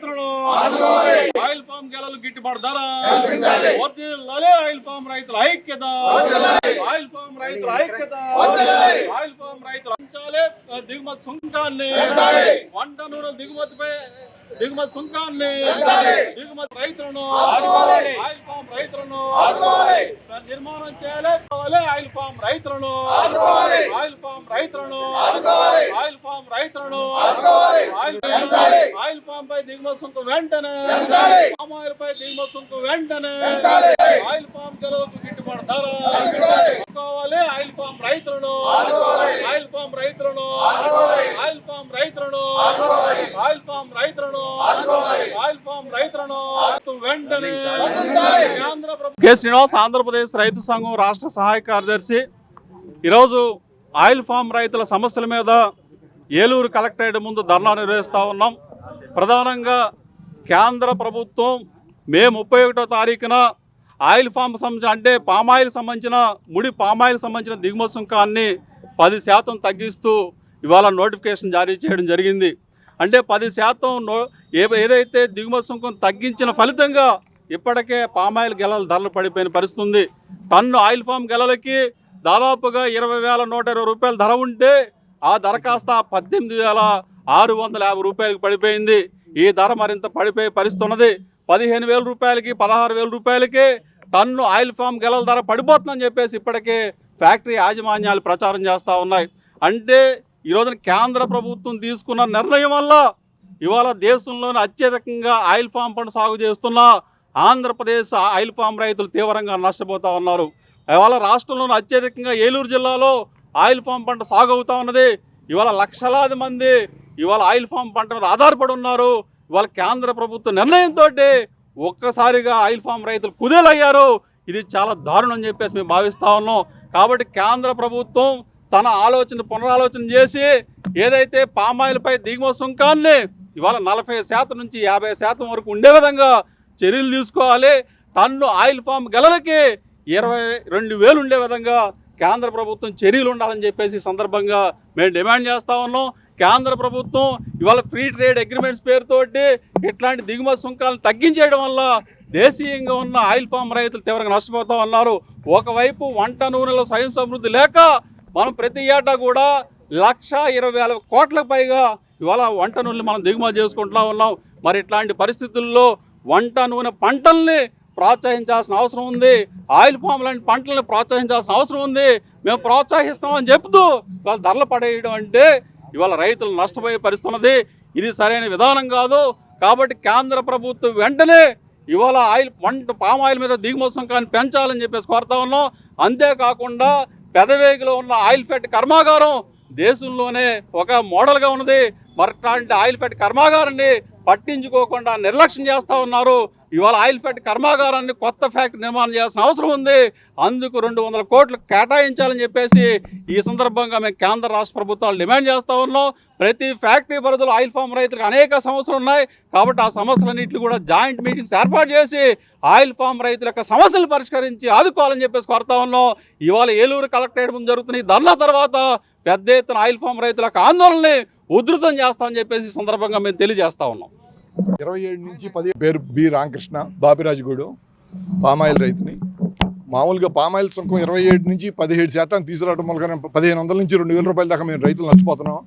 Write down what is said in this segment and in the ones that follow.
రైతులను oil form గెలలు గిట్టుబాటు ధర వర్ధిల్లాలి ఆయిల్ ఫామ్ రైతుల ఐక్యత ఆయిల్ ఫామ్ రైతుల ఐక్యత ఆయిల్ ఫామ్ రైతులు పెంచాలి దిగుమతి సుంకాన్ని వంట నూనె దిగుమతి సుంకాన్ని దిగుమతి రైతులను ఆయిల్ ఫామ్ రైతులను నిర్మాణం చేయాలి ఆయిల్ ఫామ్ రైతులను ఆయిల్ ఫామ్ రైతులను ఆయిల్ ఫామ్ రైతులను ఆయిల్ ఫామ్ పై దిగుమతి సుంకం వెంటనే పామ్ ఆయిల్ పై దిగుమతి సుంకం వెంటనే ఆయిల్ ఫామ్ గెలవకు గిట్టుబాటు ధర కావాలి ఆయిల్ ఫామ్ రైతులను ఆయిల్ ఫామ్ రైతులను ఆయిల్ ఫామ్ రైతులను ఆయిల్ ఫామ్ రైతులను ఆయిల్ ఫామ్ రైతులను వెంటనే కె శ్రీనివాస్ ఆంధ్రప్రదేశ్ రైతు సంఘం రాష్ట్ర సహాయ కార్యదర్శి. ఈరోజు ఆయిల్ ఫామ్ రైతుల సమస్యల మీద ఏలూరు కలెక్టరేట్ ముందు ధర్నా నిర్వహిస్తూ ఉన్నాం. ప్రధానంగా కేంద్ర ప్రభుత్వం మే 31వ తారీఖున ఆయిల్ ఫామ్ సంబంధించిన అంటే పామాయిల్ సంబంధించిన ముడి పామాయిల్ సంబంధించిన దిగుమతి సుంకాన్ని 10% తగ్గిస్తూ ఇవాళ నోటిఫికేషన్ జారీ చేయడం జరిగింది. అంటే 10% ఏదైతే దిగుమతి సుంకం తగ్గించిన ఫలితంగా ఇప్పటికే పామాయిల్ గెలల ధరలు పడిపోయిన పరిస్థితి ఉంది. టన్ను ఆయిల్ ఫామ్ గెలలకి దాదాపుగా 20,120 రూపాయల ధర ఉంటే ఆ ధర కాస్త 18,650 రూపాయలకు పడిపోయింది. ఈ ధర మరింత పడిపోయే పరిస్థితి ఉన్నది. 15,000 రూపాయలకి 16,000 రూపాయలకి టన్ను ఆయిల్ ఫామ్ గెలల ధర పడిపోతుందని చెప్పేసి ఇప్పటికే ఫ్యాక్టరీ యాజమాన్యాలు ప్రచారం చేస్తూ ఉన్నాయి. అంటే ఈరోజున కేంద్ర ప్రభుత్వం తీసుకున్న నిర్ణయం వల్ల ఇవాళ దేశంలోని అత్యధికంగా ఆయిల్ ఫామ్ పంట సాగు చేస్తున్న ఆంధ్రప్రదేశ్ ఆయిల్ ఫామ్ రైతులు తీవ్రంగా నష్టపోతూ ఉన్నారు. ఇవాళ రాష్ట్రంలోని అత్యధికంగా ఏలూరు జిల్లాలో ఆయిల్ ఫామ్ పంట సాగు అవుతూ ఉన్నది. ఇవాళ లక్షలాది మంది ఇవాళ ఆయిల్ ఫామ్ పంట మీద ఆధారపడి ఉన్నారు. ఇవాళ కేంద్ర ప్రభుత్వ నిర్ణయంతో ఒక్కసారిగా ఆయిల్ ఫామ్ రైతులు కుదేలయ్యారు. ఇది చాలా దారుణం అని చెప్పేసి మేము భావిస్తూ ఉన్నాం. కాబట్టి కేంద్ర ప్రభుత్వం తన పునరాలోచన చేసి ఏదైతే పామాయిల్ పై దిగుమతి సుంకాన్ని ఇవాళ 40% నుంచి 50% వరకు ఉండే విధంగా చర్యలు తీసుకోవాలి. టన్ను ఆయిల్ ఫామ్ గెలలకి 22,000 ఉండే విధంగా కేంద్ర ప్రభుత్వం చర్యలు ఉండాలని చెప్పేసి సందర్భంగా మేము డిమాండ్ చేస్తూ ఉన్నాం. కేంద్ర ప్రభుత్వం ఇవాళ ఫ్రీ ట్రేడ్ అగ్రిమెంట్స్ పేరుతోటి ఇట్లాంటి దిగుమతి సుంకాలను తగ్గించేయడం వల్ల దేశీయంగా ఉన్న ఆయిల్ ఫామ్ రైతులు తీవ్రంగా నష్టపోతూ ఉన్నారు. ఒకవైపు వంట నూనెలో స్వయం సమృద్ధి లేక మనం ప్రతి ఏటా కూడా 1,20,000 కోట్లకు పైగా ఇవాళ వంట నూనెలు మనం దిగుమతి చేసుకుంటూ ఉన్నాం. మరి ఇట్లాంటి పరిస్థితుల్లో వంట నూనె పంటల్ని ప్రోత్సహించాల్సిన అవసరం ఉంది. ఆయిల్ ఫామ్ లాంటి పంటలను ప్రోత్సహించాల్సిన అవసరం ఉంది. మేము ప్రోత్సహిస్తామని చెప్తూ ఇవాళ ధరలు పడేయడం అంటే ఇవాళ రైతులు నష్టపోయే పరిస్థితి ఉన్నది. ఇది సరైన విధానం కాదు. కాబట్టి కేంద్ర ప్రభుత్వం వెంటనే ఇవాళ పామాయిల్ మీద దిగుమతి సుంకాన్ని పెంచాలని చెప్పేసి కోరుతా ఉన్నాం. అంతేకాకుండా పెదవేగిలో ఉన్న ఆయిల్ ఫెడ్ కర్మాగారం దేశంలోనే ఒక మోడల్గా ఉన్నది. మరట్లాంటి ఆయిల్ ఫెడ్ కర్మాగారాన్ని పట్టించుకోకుండా నిర్లక్ష్యం చేస్తూ ఉన్నారు. ఇవాళ ఆయిల్ ఫెడ్ కర్మాగారాన్ని కొత్త ఫ్యాక్టరీ నిర్మాణం చేయాల్సిన అవసరం ఉంది. అందుకు 200 కోట్లు కేటాయించాలని చెప్పేసి ఈ సందర్భంగా మేము కేంద్ర రాష్ట్ర ప్రభుత్వాలు డిమాండ్ చేస్తూ ఉన్నాం. ప్రతి ఫ్యాక్టరీ పరిధిలో ఆయిల్ ఫామ్ రైతులకు అనేక సమస్యలు ఉన్నాయి. కాబట్టి ఆ సమస్యలన్నింటినీ కూడా జాయింట్ మీటింగ్స్ ఏర్పాటు చేసి ఆయిల్ ఫామ్ రైతుల యొక్క సమస్యలు పరిష్కరించి ఆదుకోవాలని చెప్పేసి కోరుతా ఉన్నాం. ఇవాళ ఏలూరు కలెక్టరేట్ ముందు జరుగుతున్న ఈ ధర్నా తర్వాత పెద్ద ఎత్తున ఆయిల్ ఫామ్ రైతుల యొక్క ఆందోళనని ఉధృతం చేస్తామని చెప్పేసి సందర్భంగా మేము తెలియజేస్తా ఉన్నాం. 27 నుంచి 10 పేరు బి రామకృష్ణ, బాపిరాజుగూడు, పామాయిల్ రైతుని. మామూలుగా పామాయిల్ సుంకం 27 నుంచి 17% తీసుకురావడం వల్ల 1,500 నుంచి 2,000 రూపాయల దాకా మేము రైతులు నష్టపోతున్నాం.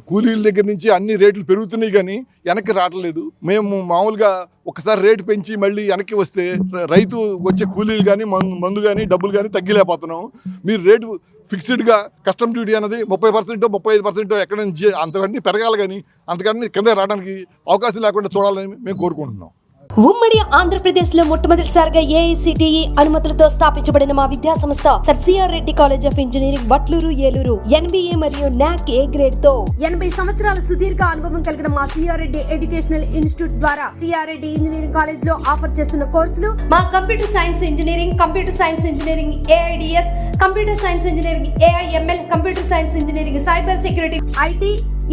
కూలీల దగ్గర నుంచి అన్ని రేట్లు పెరుగుతున్నాయి కానీ వెనక్కి రావట్లేదు. మేము మామూలుగా ఒకసారి రేటు పెంచి మళ్ళీ వెనక్కి వస్తే రైతు వచ్చే కూలీలు కానీ మందు కానీ డబ్బులు కానీ తగ్గిలేకపోతున్నాం. మీరు రేటు ఫిక్స్డ్గా కస్టమ్ డ్యూటీ అనేది 30%, 35% ఎక్కడ నుంచి అంతకన్నీ పెరగాలి కానీ అంతకన్నీ కింద రావడానికి అవకాశం లేకుండా చూడాలని మేము కోరుకుంటున్నాం. ఉమ్మడి ఆంధ్రప్రదేశ్ లో మొట్టమొదటిసారిగా ఏఐసిటిఈ అనుమతులతో స్థాపించబడిన మా విద్యా సంస్థ sir CR Reddy college of engineering Vatluru Eluru NBA మరియు NAC A గ్రేడ్ తో 80 సంవత్సరాల సుదీర్ఘ అనుభవం కలిగిన మా సిఆర్ రెడ్డి ఎడ్యుకేషనల్ ఇన్స్టిట్యూట్ ద్వారా సిఆర్ రెడ్డి ఇంజనీరింగ్ కాలేజ్ లో ఆఫర్ చేస్తున్న కోర్సులు మా computer science engineering, AIDS, computer science engineering AIML, computer science engineering, cyber security, IT,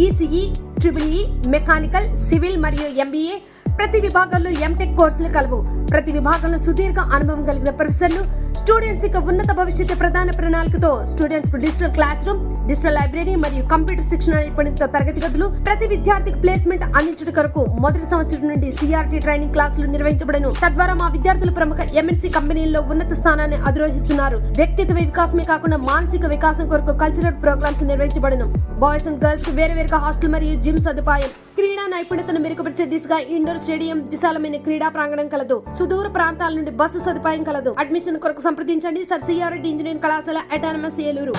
ECE, EEE, mechanical, civil మరియు MBA. ప్రతి విభాగంలో MTech కోర్సులు కలవు. ప్రతి విభాగంలో సుదీర్ఘ అనుభవం కలిగిన ప్రొఫెసర్లు, స్టూడెంట్స్ యొక్క ఉన్నత భవిష్యత్తు ప్రధాన ప్రణాళికతో స్టూడెంట్స్ కు digital class room, digital library మరియు కంప్యూటర్ శిక్షణ నైపుణ్యంతో తరగతి గదులు, ప్రతి విద్యార్థికి ప్లేస్మెంట్ అందించడం కొరకు మొదటి సంవత్సరం నుండి సిఆర్టీ ట్రైనింగ్ క్లాసులు నిర్వహించబడను. తద్వారా మా విద్యార్థులు ప్రముఖ ఎంఎన్సీ కంపెనీల్లో ఉన్నత స్థానాన్ని అధిరోహిస్తున్నారు. వ్యక్తిత్వ వికాసమే కాకుండా మానసిక వికాసం కొరకు కల్చరల్ ప్రోగ్రామ్స్ నిర్వహించబడను. బాయ్స్ అండ్ గర్ల్స్ కు వేరువేరుగా హాస్టల్ మరియు జిమ్ సదుపాయం. క్రీడా నైపుణ్యతను మెరుగుపరిచే దిశగా ఇండోర్ స్టేడియం, విశాలమైన క్రీడా ప్రాంగణం కలదు. సుదూర ప్రాంతాల నుండి బస్సు సదుపాయం కలదు. అడ్మిషన్ కొరకు సంప్రదించండి. సర్ సిఆర్ రెడ్డి ఇంజనీరింగ్ కళాశాల, అటానమస్, ఏలూరు.